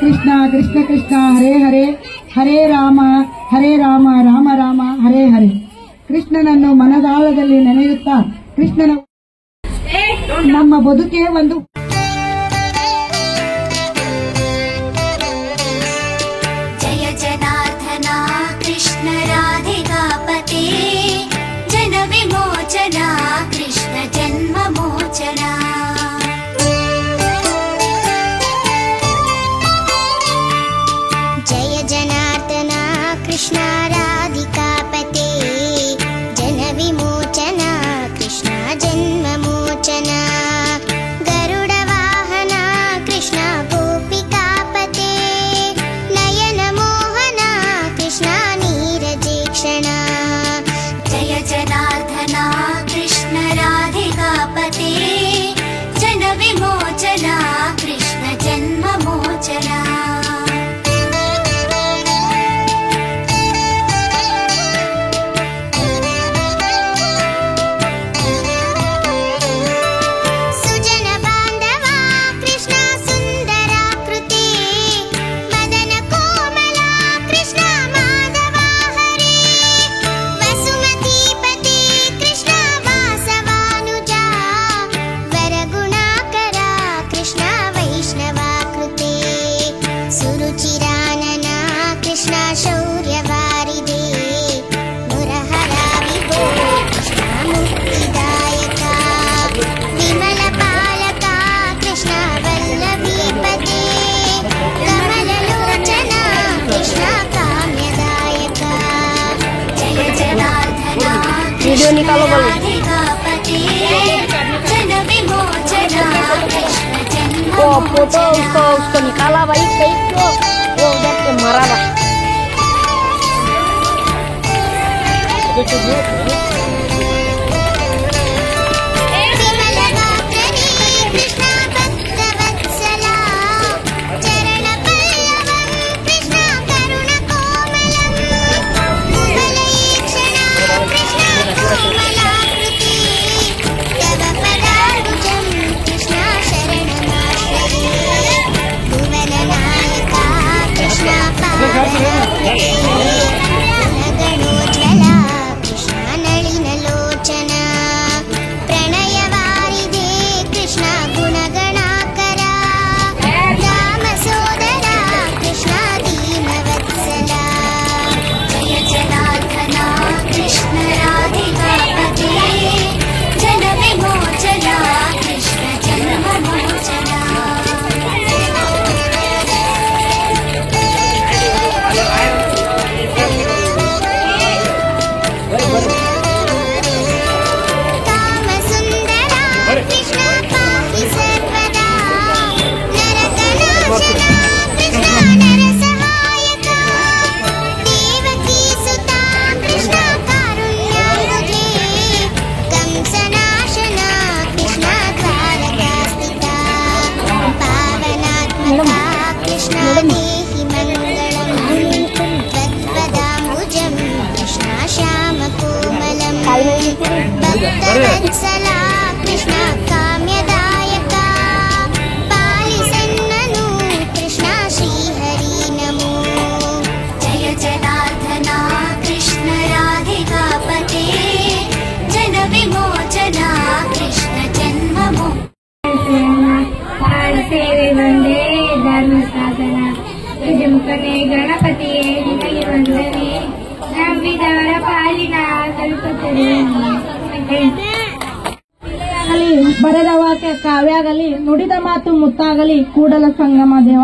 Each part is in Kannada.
ಕೃಷ್ಣ ಕೃಷ್ಣ ಕೃಷ್ಣ ಹರೇ ಹರೇ ಹರೇ ರಾಮ ರಾಮ ರಾಮ ಹರೇ ಹರೇ. ಕೃಷ್ಣನನ್ನು ಮನದಾಳದಲ್ಲಿ ನೆನೆಯುತ್ತಾ ಕೃಷ್ಣನ ನಮ್ಮ ಬದುಕೆ ಒಂದು ಜಯ ಜನಾರ್ದನ ಕೃಷ್ಣ ರಾಧಿಕಾಪತಿ ಜನ ವಿಮೋಚನ ಕೃಷ್ಣ ಜನ್ಮ ಮೋಚನ. ಜಯ ಜನಾರ್ದನ ಕೃಷ್ಣ ರಾಧಿಕಾಪತಿ ಜನ ವಿಮೋಚನ ಕೃಷ್ಣ ಜನ್ಮ ಮೋಚನ. ಗರುಡ ವಾಹನ ಕೃಷ್ಣ ಗೋಪಿಕಾಪತಿ ನಯನ ಮೋಹನ ಕೃಷ್ಣ ನೀರಜೇಕ್ಷಣ. ಜಯ ಜನಾರ್ದನ ಕೃಷ್ಣ ರಾಧಿಕಾಪತಿ ಜನ ವಿಮೋಚನ ಕೃಷ್ಣ ಜನ್ಮ ಮೋಚನ. वीडियो निकालो बोलो। वो फोटो उसको निकाला भाई कहीं को वो उधर से मारा था। ಭಕ್ತವತ್ಸಲ ಕೃಷ್ಣ ಕಾಮ್ಯದಾಯಕ ಪಾಲಿಸನ್ನನು ಕೃಷ್ಣ ಶ್ರೀಹರಿ ನಮೋ. ಜಯ ಜನಾರ್ದನ ಕೃಷ್ಣ ರಾಧಿಕಾಪತಿ ಜನ ವಿಮೋಚನ ಕೃಷ್ಣ ಜನ್ಮ ಸೇವೆ ಒಂದೇ ಧರ್ಮ ಸಾಧನ ಯಜಮುಖನೇ ಗಣಪತಿಯೇ ನಿನಗೆ ವಂದನೆ ನಂಬಿದವರ ಪಾಲಿನ ಕಲ್ಪತರು. ಬರೆದ ವಾಕ್ಯ ಕಾವ್ಯಾಗಲಿ ನುಡಿದ ಮಾತು ಮುತ್ತಾಗಲಿ ಕೂಡಲ ಸಂಗಮ ದೇವ.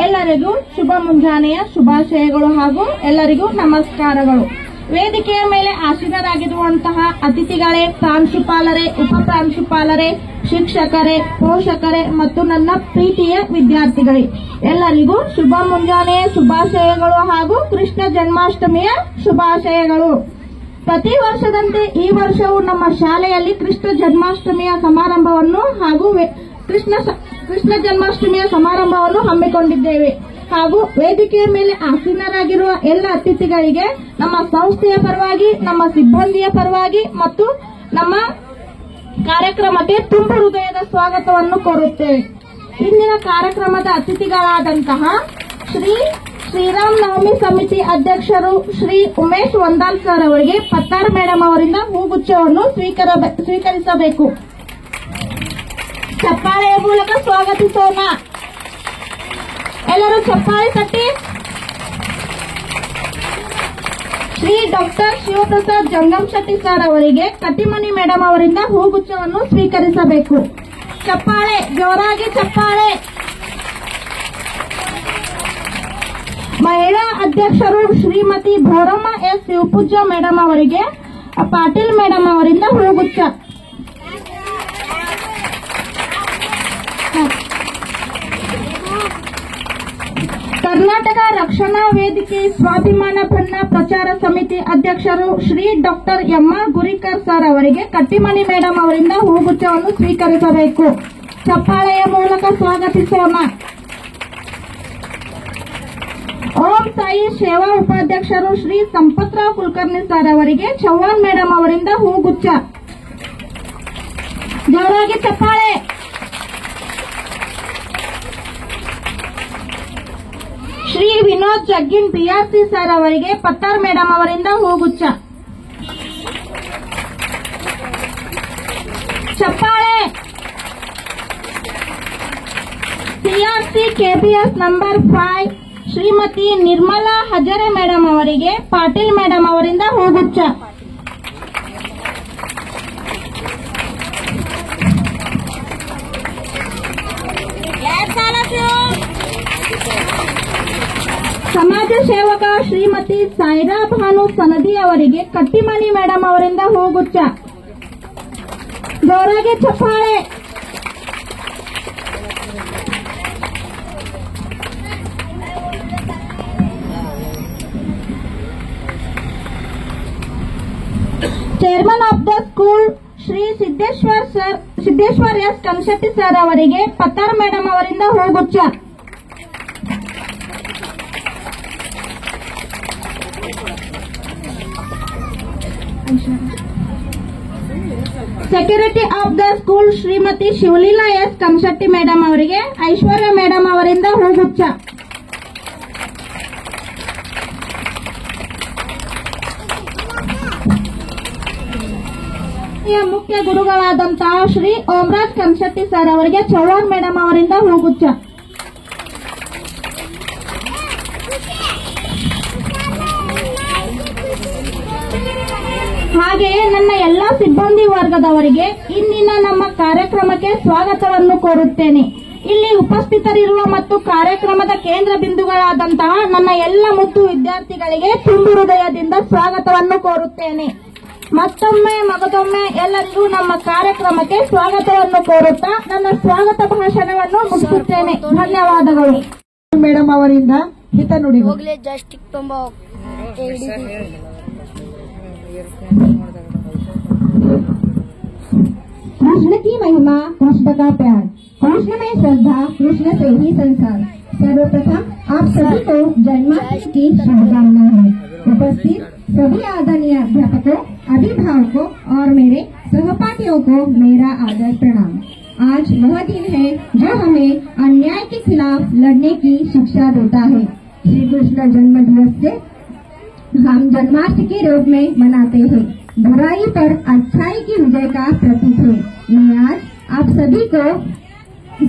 ಎಲ್ಲರಿಗೂ ಶುಭ ಮುಂಜಾನೆಯ ಶುಭಾಶಯಗಳು ಹಾಗೂ ಎಲ್ಲರಿಗೂ ನಮಸ್ಕಾರಗಳು. ವೇದಿಕೆಯ ಮೇಲೆ ಆಸೀನರಾಗಿರುವಂತಹ ಅತಿಥಿಗಳೇ, ಪ್ರಾಂಶುಪಾಲರೇ, ಉಪ ಪ್ರಾಂಶುಪಾಲರೇ, ಶಿಕ್ಷಕರೇ, ಪೋಷಕರೇ ಮತ್ತು ನನ್ನ ಪ್ರೀತಿಯ ವಿದ್ಯಾರ್ಥಿಗಳೇ, ಎಲ್ಲರಿಗೂ ಶುಭ ಮುಂಜಾನೆಯ ಶುಭಾಶಯಗಳು ಹಾಗೂ ಕೃಷ್ಣ ಜನ್ಮಾಷ್ಟಮಿಯ ಶುಭಾಶಯಗಳು. ಪ್ರತಿ ವರ್ಷದಂತೆ ಈ ವರ್ಷವೂ ನಮ್ಮ ಶಾಲೆಯಲ್ಲಿ ಕೃಷ್ಣ ಜನ್ಮಾಷ್ಟಮಿಯ ಸಮಾರಂಭವನ್ನು ಹಾಗೂ ಕೃಷ್ಣ ಜನ್ಮಾಷ್ಟಮಿಯ ಸಮಾರಂಭವನ್ನು ಹಮ್ಮಿಕೊಂಡಿದ್ದೇವೆ. ಹಾಗೂ ವೇದಿಕೆಯ ಮೇಲೆ ಆಸೀನರಾಗಿರುವ ಎಲ್ಲ ಅತಿಥಿಗಳಿಗೆ ನಮ್ಮ ಸಂಸ್ಥೆಯ ಪರವಾಗಿ, ನಮ್ಮ ಸಿಬ್ಬಂದಿಯ ಪರವಾಗಿ ಮತ್ತು ನಮ್ಮ ಕಾರ್ಯಕ್ರಮಕ್ಕೆ ತುಂಬು ಹೃದಯದ ಸ್ವಾಗತವನ್ನು ಕೋರುತ್ತೇವೆ. ಇಂದಿನ ಕಾರ್ಯಕ್ರಮದ ಅತಿಥಿಗಳಾದಂತಹ ಶ್ರೀ ಶ್ರೀರಾಮನವಮಿ ಸಮಿತಿ ಅಧ್ಯಕ್ಷರು ಶ್ರೀ ಉಮೇಶ್ ವಂದಾಲ್ ಸರ್ ಅವರಿಗೆ ಪತ್ತಾರ್ ಮೇಡಮ್ ಅವರಿಂದ ಹೂಗುಚ್ಛವನ್ನು ಸ್ವೀಕರಿಸಬೇಕು. ಚಪ್ಪಾಳೆಯ ಮೂಲಕ ಸ್ವಾಗತಿಸೋಣ. ಎಲ್ಲರೂ ಚಪ್ಪಾಳೆ ತಟ್ಟಿ. ಶ್ರೀ ಡಾಕ್ಟರ್ ಶಿವಪ್ರಸಾದ್ ಜಂಗಮ್ ಶೆಟ್ಟಿ ಸರ್ ಅವರಿಗೆ ಕಟ್ಟಿಮನಿ ಮೇಡಮ್ ಅವರಿಂದ ಹೂಗುಚ್ಛವನ್ನು ಸ್ವೀಕರಿಸಬೇಕು. ಚಪ್ಪಾಳೆ, ಜೋರಾಗಿ ಚಪ್ಪಾಳೆ. ಮಹಿಳಾ ಅಧ್ಯಕ್ಷರು ಶ್ರೀಮತಿ ಭೋರಮ್ಮ ಎಸ್ ಶಿವಪೂಜ್ಯ ಮೇಡಮ್ ಅವರಿಗೆ ಪಾಟೀಲ್ ಮೇಡಮ್ ಅವರಿಂದ ಹೂಗುಚ್ಛ. ಕರ್ನಾಟಕ ರಕ್ಷಣಾ ವೇದಿಕೆ ಸ್ವಾಭಿಮಾನ ಬಣ್ಣ ಪ್ರಚಾರ ಸಮಿತಿ ಅಧ್ಯಕ್ಷರು Shri doctor MR. Gurikar sir ಅವರಿಗೆ ಕಟ್ಟಿಮನಿ ಮೇಡಮ್ ಅವರಿಂದ ಹೂಗುಚ್ಛವನ್ನು ಸ್ವೀಕರಿಸಬೇಕು. ಚಪ್ಪಾಳೆಯ ಮೂಲಕ ಸ್ವಾಗತಿಸೋಣ. ಓಂ ಸಾಯಿ ಸೇವಾ ಉಪಾಧ್ಯಕ್ಷರು ಶ್ರೀ ಸಂಪತ್ರಾವ್ ಕುಲಕರ್ಣಿ ಸರ್ ಅವರಿಗೆ ಚವ್ಹಾಣ್ ಮೇಡಮ್ ಅವರಿಂದ ಹೂಗುಚ್ಛ. ಜೋರಾಗಿ ಚಪ್ಪಾಳೆ. ಶ್ರೀ ವಿನೋದ್ ಜಗ್ಗಿನ್ ಬಿಆರ್ಸಿ ಸರ್ ಅವರಿಗೆ ಪತ್ತಾರ್ ಮೇಡಮ್ ಅವರಿಂದ ಹೂಗುಚ್ಛ. ಚಪ್ಪಾಳೆ. CRC KBS number 5 Shrimati Nirmala Hajare madam ಅವರಿಗೆ ಪಾಟೀಲ್ ಮೇಡಮ್ ಅವರಿಂದ ಹೂಗುಚ್ಛ. ಸಮಾಜ ಸೇವಕ ಶ್ರೀಮತಿ ಸಾಯಿರಾ ಭಾನು ಸನದಿ ಅವರಿಗೆ ಕಟ್ಟಿಮನಿ ಮೇಡಮ್ ಅವರಿಂದ ಹೂಗುಚ್ಛ. ಜೋರಾಗಿ ಚಪ್ಪಾಳೆ. Chairman of the school Shri Siddeshwar S Kanshetti sir ಅವರಿಗೆ ಪತ್ತಾರ್ ಮೇಡಮ್ ಅವರಿಂದ ಹೂಗುಚ್ಛ. Security of the school Shrimati Shivaleela S Kanshetti madam ಅವರಿಗೆ ಐಶ್ವರ್ಯ ಮೇಡಮ್ ಅವರಿಂದ ಹೂಗುಚ್ಛ. ಮುಖ್ಯ ಗುರುಗಳಾದಂತಹ ಶ್ರೀ ಓಂರಾಜ್ ಕನ್ಶೆಟ್ಟಿ ಸರ್ ಅವರಿಗೆ ಚವ್ಹಾಣ್ ಮೇಡಮ್ ಅವರಿಂದ ಹೂಗುಚ್ಛ. ಹಾಗೆಯೇ ನನ್ನ ಎಲ್ಲಾ ಸಿಬ್ಬಂದಿ ವರ್ಗದವರಿಗೆ ಇಂದಿನ ನಮ್ಮ ಕಾರ್ಯಕ್ರಮಕ್ಕೆ ಸ್ವಾಗತವನ್ನು ಕೋರುತ್ತೇನೆ. ಇಲ್ಲಿ ಉಪಸ್ಥಿತರಿರುವ ಮತ್ತು ಕಾರ್ಯಕ್ರಮದ ಕೇಂದ್ರ ಬಿಂದುಗಳಾದಂತಹ ನನ್ನ ಎಲ್ಲ ಮುದ್ದು ವಿದ್ಯಾರ್ಥಿಗಳಿಗೆ ತುಂಬು ಹೃದಯದಿಂದ ಸ್ವಾಗತವನ್ನು ಕೋರುತ್ತೇನೆ. ಮತ್ತೊಮ್ಮೆ ಮಗದೊಮ್ಮೆ ಎಲ್ಲರಿಗೂ ನಮ್ಮ ಕಾರ್ಯಕ್ರಮಕ್ಕೆ ಸ್ವಾಗತವನ್ನು ಕೋರುತ್ತಾ ನನ್ನ ಸ್ವಾಗತ ಭಾಷಣವನ್ನು ಮುಗಿಸುತ್ತೇನೆ. ಧನ್ಯವಾದಗಳು. ಮೇಡಮ್ ಅವರಿಂದ ಹಿತನುಡಿ. ಹೋಗ್ಲೇ ಜಾಸ್ತಿಕ್ ತುಂಬ कृष्ण की महिमा, कृष्ण का प्यार, कृष्ण में श्रद्धा, कृष्ण से ही संसार। सर्वप्रथम आप सभी को जन्माष्टमी की शुभकामनाएं हैं। उपस्थित सभी आदरणीय अध्यापकों, अभिभावकों और मेरे सहपाठियों को मेरा आदर प्रणाम। आज वह दिन है जो हमें अन्याय के खिलाफ लड़ने की शिक्षा देता है। श्री कृष्ण जन्म दिवस से हम जन्माष्टमी के रूप में मनाते हैं। बुराई पर अच्छाई की विजय का प्रतीक है। मैं आज आप सभी को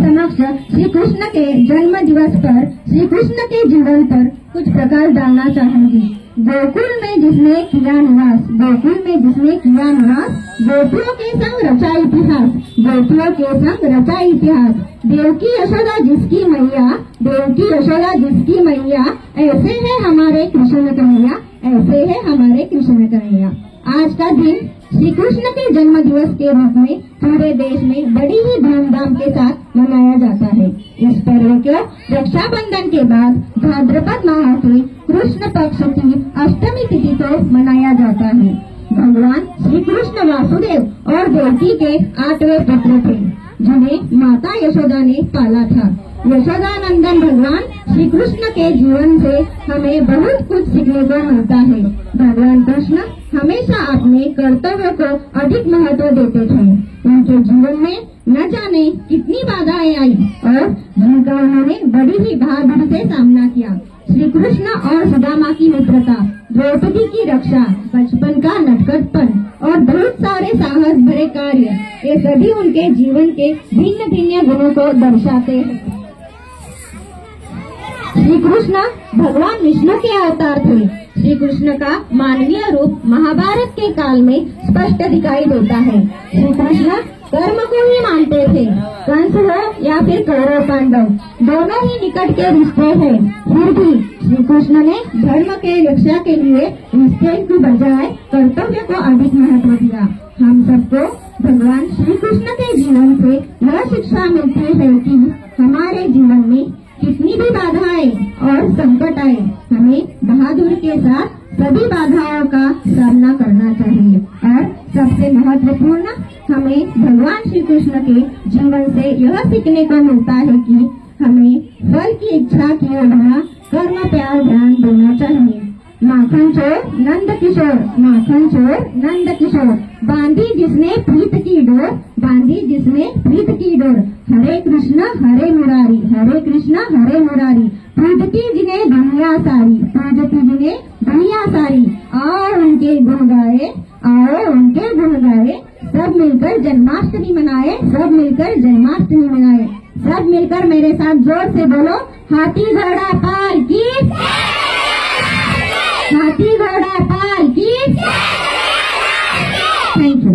समक्ष श्री कृष्ण के जन्म दिवस पर श्री कृष्ण के जीवन पर कुछ प्रकाश डालना चाहूंगी। गोकुल में जिसने किया निवास, गोकुल में जिसने किया निवास, गोपियों के संग रचा इतिहास, गोपियों के संग रचा इतिहास। देवकी यशोदा जिसकी मैया, देवकी यशोदा जिसकी मैया, ऐसे है हमारे कृष्ण कन्हैया, ऐसे है हमारे कृष्ण कन्हैया। आज का दिन श्री कृष्ण के जन्म दिवस के रूप में पूरे देश में बड़ी ही धूमधाम के साथ मनाया जाता है। इस पर्व को रक्षाबंधन के बाद भाद्रपद माह के कृष्ण पक्ष की अष्टमी तिथि को मनाया जाता है। भगवान श्री कृष्ण वासुदेव और देवकी के 8वें पुत्र थे, जिन्हें माता यशोदा ने पाला था। यशोदानंदन भगवान श्री कृष्ण के जीवन से हमें बहुत कुछ सीखने को मिलता है। भगवान कृष्ण हमेशा अपने कर्तव्य को अधिक महत्व देते थे। उनके जीवन में न जाने कितनी बाधाएं आई और जिनका जिसका उन्होंने बड़ी ही बहादुरी से सामना किया। श्री कृष्ण और सुदामा की मित्रता, द्रौपदी की रक्षा, बचपन का नटखटपन और बहुत सारे साहस भरे कार्य, ये सभी उनके जीवन के भिन्न भिन्न गुणों को दर्शाते हैं। श्री कृष्ण भगवान विष्णु के अवतार थे। श्री कृष्ण का मानवीय रूप महाभारत के काल में स्पष्ट दिखाई देता है। श्री कृष्ण कर्म को ही मानते थे। कंस हो या फिर कौरव पांडव, दोनों ही निकट के रिश्ते हैं। फिर भी श्री कृष्ण ने धर्म के रक्षा के लिए रिश्ते की बजाय कर्तव्य को अधिक महत्व दिया। हम सबको भगवान श्री कृष्ण के जीवन से यह शिक्षा मिलती है कि हमारे जीवन में कितनी भी बाधाएं और संकट आए, हमें बहादुर के साथ सभी बाधाओं का सामना करना चाहिए। और सबसे महत्वपूर्ण, हमें भगवान श्री कृष्ण के जीवन से यह सीखने को मिलता है कि हमें फल की इच्छा किए बिना कर्म प्यार ध्यान देना चाहिए। माखन चोर नंद किशोर, माखन चोर नंद किशोर, बांधी जिसने प्रीत की डोर, बांधी जिसने प्रीत की डोर। हरे कृष्ण हरे मुरारी, हरे कृष्ण हरे मुरारी, पूजती जिन्हें दुनिया सारी, पूजती जिन्हें दुनिया सारी। आओ उनके गुण गाए, आओ उनके गुण गाए, सब मिलकर जन्माष्टमी मनाए, सब मिलकर जन्माष्टमी मनाए। सब मिलकर मेरे साथ जोर से बोलो, हाथी घोड़ा पाल की, हाथी घोड़ा पाल की। Thank you.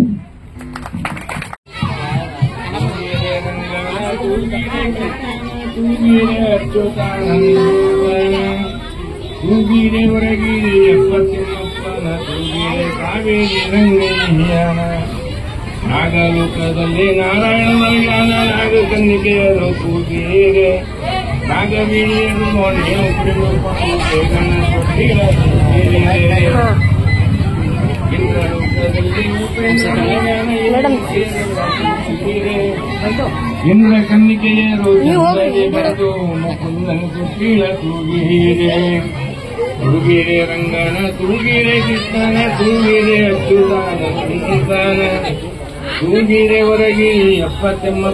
ತೂಗಿರೆ ಹೊರಗಿರಿ 70 ತೂಗಿರೆ ಕಾವೇರಿ ರಂಗಯ್ಯನ ನಾಗಲೋಕದಲ್ಲಿ ನಾರಾಯಣ ಜ್ಞಾನ ನಾಗ ಕನ್ನಿಕೆಯರು ತೂಗಿರೆ ನಾಗವೀಣಿಯರು ನೋಡಿ ಬೇಗನ ಕೊಟ್ಟಿರ ಇಂದ್ರ ಕನ್ನಿಕೆಯರು ಬಂದು ಮುಕುಂದನ ಕೊಟ್ಟಿರ ತೂಗಿರೆ ತೂಗಿರೆ ರಂಗನ ತೂಗಿರೆ ಕೃಷ್ಣನ ತೂಗಿರೆ ಅಚ್ಯುತಾನ ಸಂತಾನ ತೂಗಿರೆ ಹೊರಗಿ 70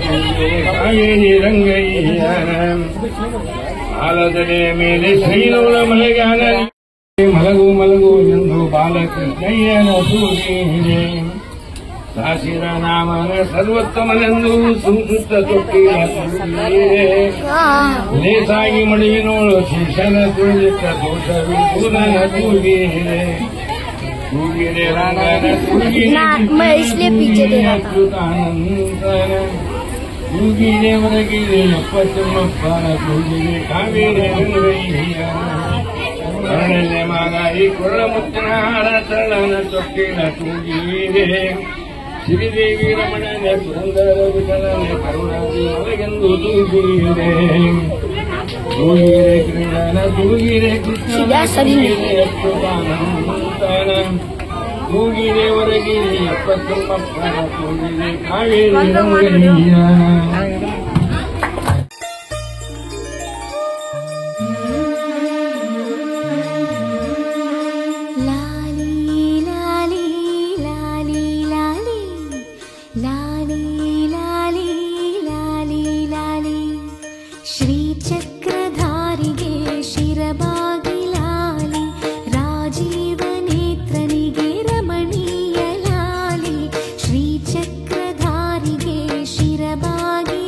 ತೂಗಿರೆ ಕಾವೇರಿ ರಂಗಯ್ಯನ ಆಲದೆಲೆ ಮೇಲೆ ಶ್ರೀನೂಲ ಮಲಗಾನ ಮಲಗು ಮಲಗು ಎಂದು ಬಾಲಕೃಷ್ಣಯ್ಯನ ತೂಗಿರೆ ಸಾಸಿರ ನಾಮನ ಸರ್ವೋತ್ತಮನೆಂದು ಸಂಸ್ಕೃತ ತೊಟ್ಟಿನ ತೂಗಿರೆ ಲೇಸಾಗಿ ಮಡಿವಿನೋಳು ಶಿಶನ ತುಳಿತ ದೋಷವಿನ ತೂಗಿರೆ ತೂಗಿರೆ ರಂಗನ ತೂಗಿರೆ ಅಚ್ಯುತಾನಂದನ ತೂಗಿರೆ ಹೊರಗಿರೆ 70 ತೂಗಿರೆ ಕಾವೇರಿ ರಂಗಯ್ಯ ಕರಳಲೆ ಮಾಗಾಯಿ ಕೊರಳ ಮುತ್ತಿನ ಹಾರ ತಳನ ತೊಟ್ಟಿನ ತೂಗಿರೆ ಶ್ರೀದೇವಿ ರಮಣನ ಸುಂದರ ವಿಠಲನೆ ಕರುಣಾದಿ ಒಳಗೆಂದು ತೂಗಿರೆ ತೂಗಿರೆ ಕ್ರೀಡನ ತೂಗಿರೆ ಕೃಷ್ಣನ ತೂಗಿರೆ ಅಚ್ಯುತಾನಂದನ ತೂಗಿರೆ ಹೊರಗಿರಿ 70 ತೂಗಿರೆ ಕಾವೇರಿ ರಂಗಯ್ಯ ಶಿರಬಾಗಿ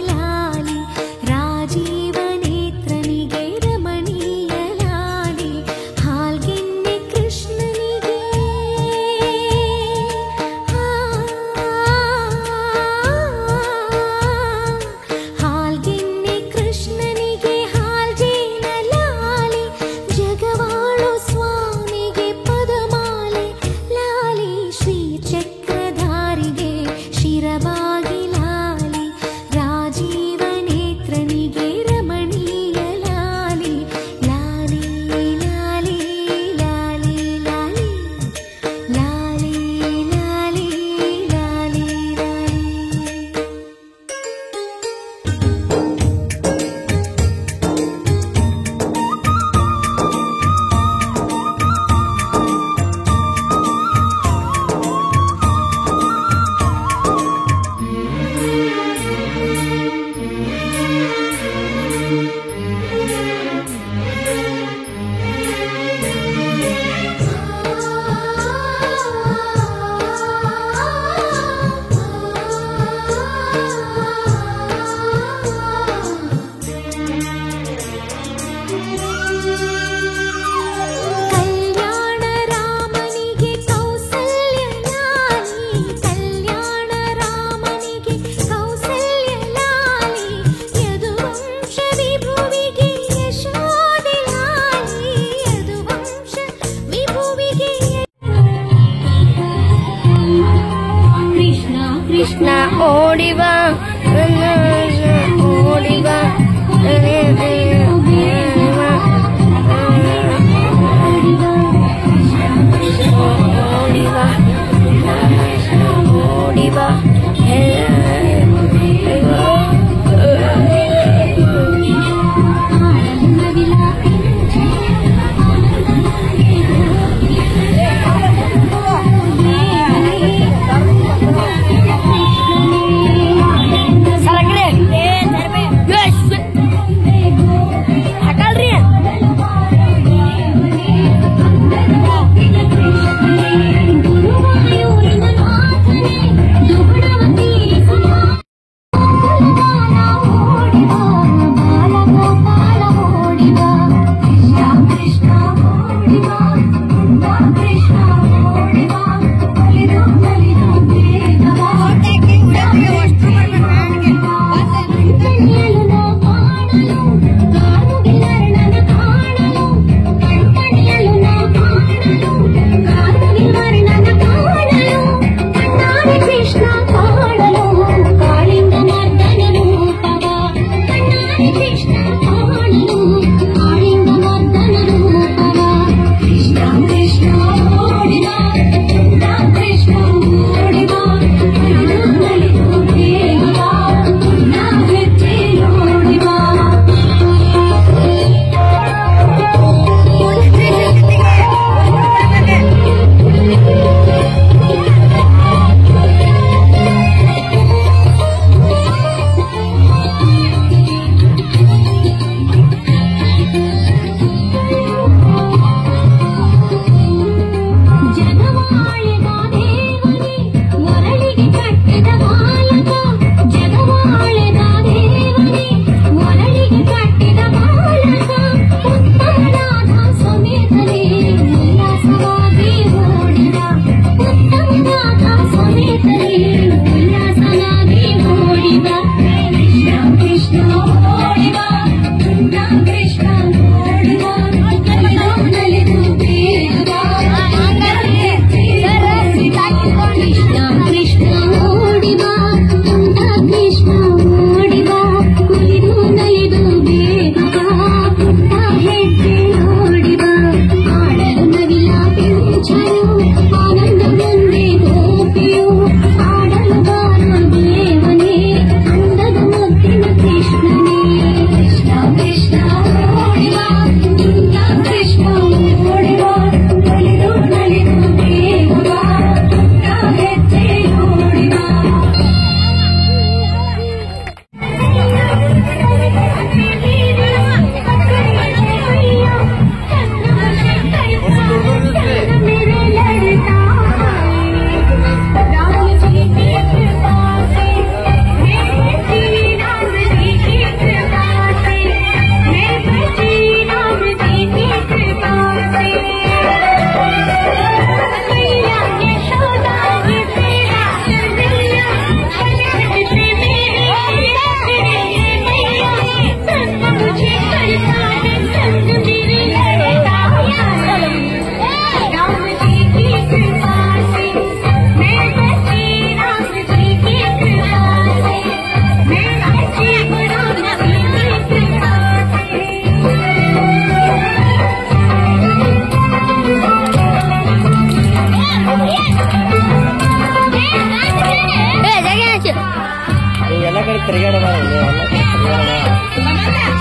ಎಲ್ಲ ಕಡೆ ತಿರುಗಾಡೋಣ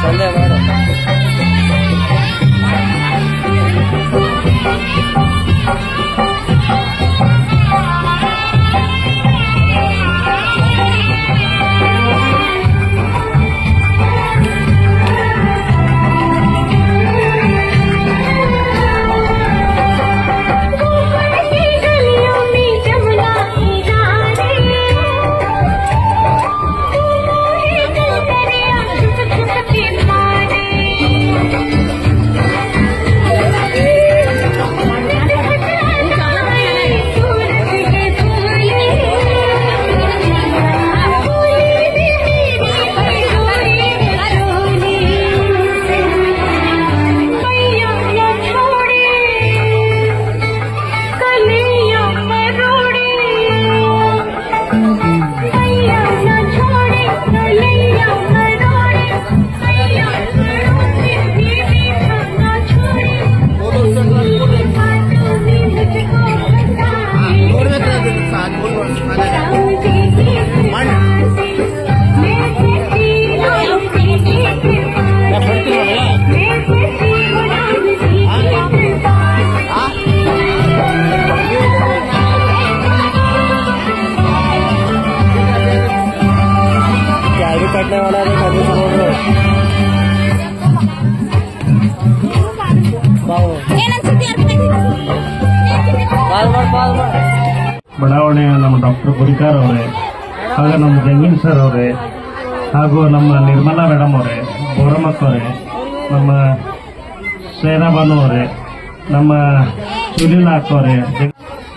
ಸಂಜೆ ಮಾಡು. ಬಡಾವಣೆಯ ನಮ್ಮ ಡಾಕ್ಟರ್ ಗುರಿಕಾರ್ ಅವರೇ, ಹಾಗೂ ನಮ್ಮ ಜಂಗೀನ್ ಸರ್ ಅವರೇ, ಹಾಗೂ ನಮ್ಮ ನಿರ್ಮಲಾ ಮೇಡಮ್ ಅವರೇ, ಬೋರಮ್ಮಕ್ಕ ಅವರೇ, ನಮ್ಮ ಸೇನಾಬಾನು ಅವರೇ, ನಮ್ಮ ಸುಲೀಲಾ ಅಕ್ಕ ಅವರೇ,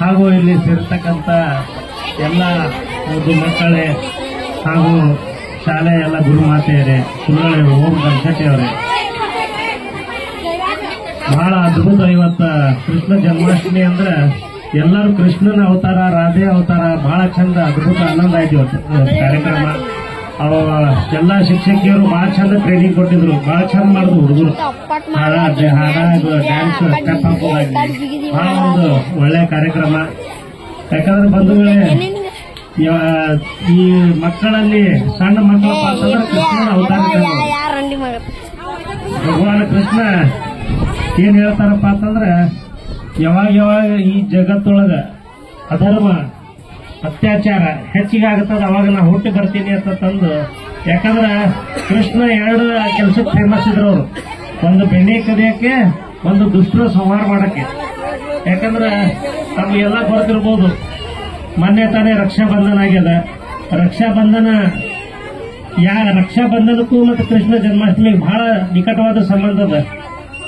ಹಾಗೂ ಇಲ್ಲಿ ಸೇರ್ತಕ್ಕಂಥ ಎಲ್ಲ ಓದು ಮಕ್ಕಳೇ ಹಾಗೂ ಶಾಲೆಯ ಎಲ್ಲ ಗುರುಮಾತೆಯರೇ, ಕುರುಗಳೇ, ಓಂ ಗಣಪತಿ ಅವರೇ, ಬಹಳ ಅದ್ಭುತ. ಇವತ್ತ ಕೃಷ್ಣ ಜನ್ಮಾಷ್ಟಮಿ ಅಂದ್ರೆ ಎಲ್ಲರೂ ಕೃಷ್ಣನ ಅವತಾರ, ರಾಧೆ ಅವತಾರ, ಬಹಳ ಚಂದ ಅದ್ಭುತ ಆನಂದ ಆಯ್ತು ಇವತ್ತು ಕಾರ್ಯಕ್ರಮ. ಎಲ್ಲ ಶಿಕ್ಷಕಿಯರು ಬಹಳ ಚಂದ ಟ್ರೈನಿಂಗ್ ಕೊಟ್ಟಿದ್ರು, ಬಹಳ ಚಂದ ಮಾಡಿದ್ರು ಹುಡುಗರು. ಹಾಡ ಡ್ಯಾನ್ಸ್ ಸ್ಟೆಪ್ ಹಾಕೋದಾಗಿ ಬಹಳ ಒಂದು ಒಳ್ಳೆ ಕಾರ್ಯಕ್ರಮ. ಯಾಕಂದ್ರೆ ಬಂಧುಗಳೇ, ಈ ಮಕ್ಕಳಲ್ಲಿ ಸಣ್ಣ ಮಕ್ಕಳಪ್ಪ ಅಂತಂದ್ರೆ ಕೃಷ್ಣನ ಅವತಾರ ಭಗವಾನ ಕೃಷ್ಣ ಏನ್ ಹೇಳ್ತಾರಪ್ಪ ಅಂತಂದ್ರೆ, ಯಾವಾಗ ಈ ಜಗತ್ತೊಳಗ ಅಧರ್ಮ ಅತ್ಯಾಚಾರ ಹೆಚ್ಚಿಗೆ ಆಗತ್ತದ ಅವಾಗ ನಾ ಹುಟ್ಟಿ ಬರ್ತೀನಿ ಅಂತ ತಂದು. ಯಾಕಂದ್ರ ಕೃಷ್ಣ ಎರಡು ಕೆಲಸಕ್ಕೆ ಫೇಮಸ್ ಇದ್ರು ಅವರು, ಒಂದು ಬೆಣ್ಣೆ ಕದಿಯಕ್ಕೆ, ಒಂದು ದುಷ್ಟರ ಸಂಹಾರ ಮಾಡಕ್ಕೆ. ಯಾಕಂದ್ರ ತಮಗೆಲ್ಲ ಗೊತ್ತಿರ್ಬೋದು, ಮೊನ್ನೆ ತಾನೇ ರಕ್ಷಾಬಂಧನ ಆಗ್ಯದ. ರಕ್ಷಾಬಂಧನಕ್ಕೂ ಮತ್ತು ಕೃಷ್ಣ ಜನ್ಮಾಷ್ಟಮಿಗೆ ಬಹಳ ನಿಕಟವಾದ ಸಂಬಂಧ ಅದ.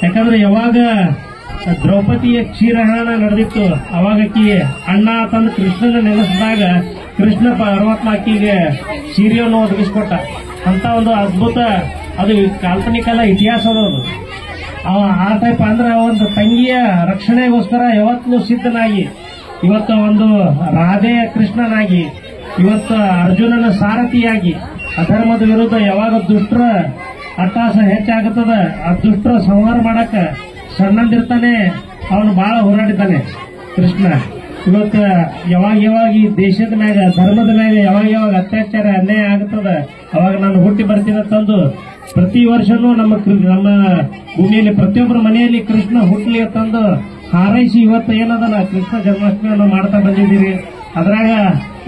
ಯಾಕಂದ್ರೆ ಯಾವಾಗ ದ್ರೌಪದಿಯ ಕ್ಷೀರಹರಣ ನಡೆದಿತ್ತು, ಅವಾಗ ಆಕಿ ಅಣ್ಣ ತಂದು ಕೃಷ್ಣನ ನೆನೆಸಿದಾಗ ಕೃಷ್ಣ ಪರಮಾತ್ಮ ಆಕಿಗೆ ಸೀರೆಯನ್ನು ಒದಗಿಸ್ಕೊಟ್ಟ. ಅಂತ ಒಂದು ಅದ್ಭುತ, ಅದು ಕಾಲ್ಪನಿಕಲ್ಲ, ಇತಿಹಾಸ ಅದು. ಆ ಟೈಪ್ ಅಂದ್ರೆ ಒಂದು ತಂಗಿಯ ರಕ್ಷಣೆಗೋಸ್ಕರ ಯಾವತ್ತೂ ಸಿದ್ಧನಾಗಿ, ಇವತ್ತು ಒಂದು ರಾಧೆಯ ಕೃಷ್ಣನಾಗಿ, ಇವತ್ತು ಅರ್ಜುನನ ಸಾರಥಿಯಾಗಿ, ಅಧರ್ಮದ ವಿರುದ್ಧ ಯಾವಾಗ ದುಷ್ಟರ ಅಟ್ಟಾಸ ಹೆಚ್ಚಾಗುತ್ತದ ಆ ದುಷ್ಟರ ಸಂಹಾರ ಮಾಡಕ ಸಣ್ಣಂದಿರ್ತಾನೆ ಅವನು ಬಹಳ ಹೋರಾಡಿದ್ದಾನೆ ಕೃಷ್ಣ. ಇವತ್ತು ಯಾವಾಗ ಈ ದೇಶದ ಮ್ಯಾಗ, ಧರ್ಮದ ಮ್ಯಾಗ ಯಾವಾಗ ಅತ್ಯಾಚಾರ ಅನ್ಯಾಯ ಆಗುತ್ತದ ಅವಾಗ ನಾನು ಹುಟ್ಟಿ ಬರ್ತೀನಿ ತಂದು ಪ್ರತಿ ವರ್ಷನೂ ನಮ್ಮ ಭೂಮಿಯಲ್ಲಿ ಪ್ರತಿಯೊಬ್ಬರ ಮನೆಯಲ್ಲಿ ಕೃಷ್ಣ ಹುಟ್ಟಲಿ ತಂದು ಹಾರೈಸಿ ಇವತ್ತು ಏನದಲ್ಲ ಕೃಷ್ಣ ಜನ್ಮಾಷ್ಟಮಿಯನ್ನು ಮಾಡ್ತಾ ಬಂದಿದ್ದೀರಿ. ಅದ್ರಾಗ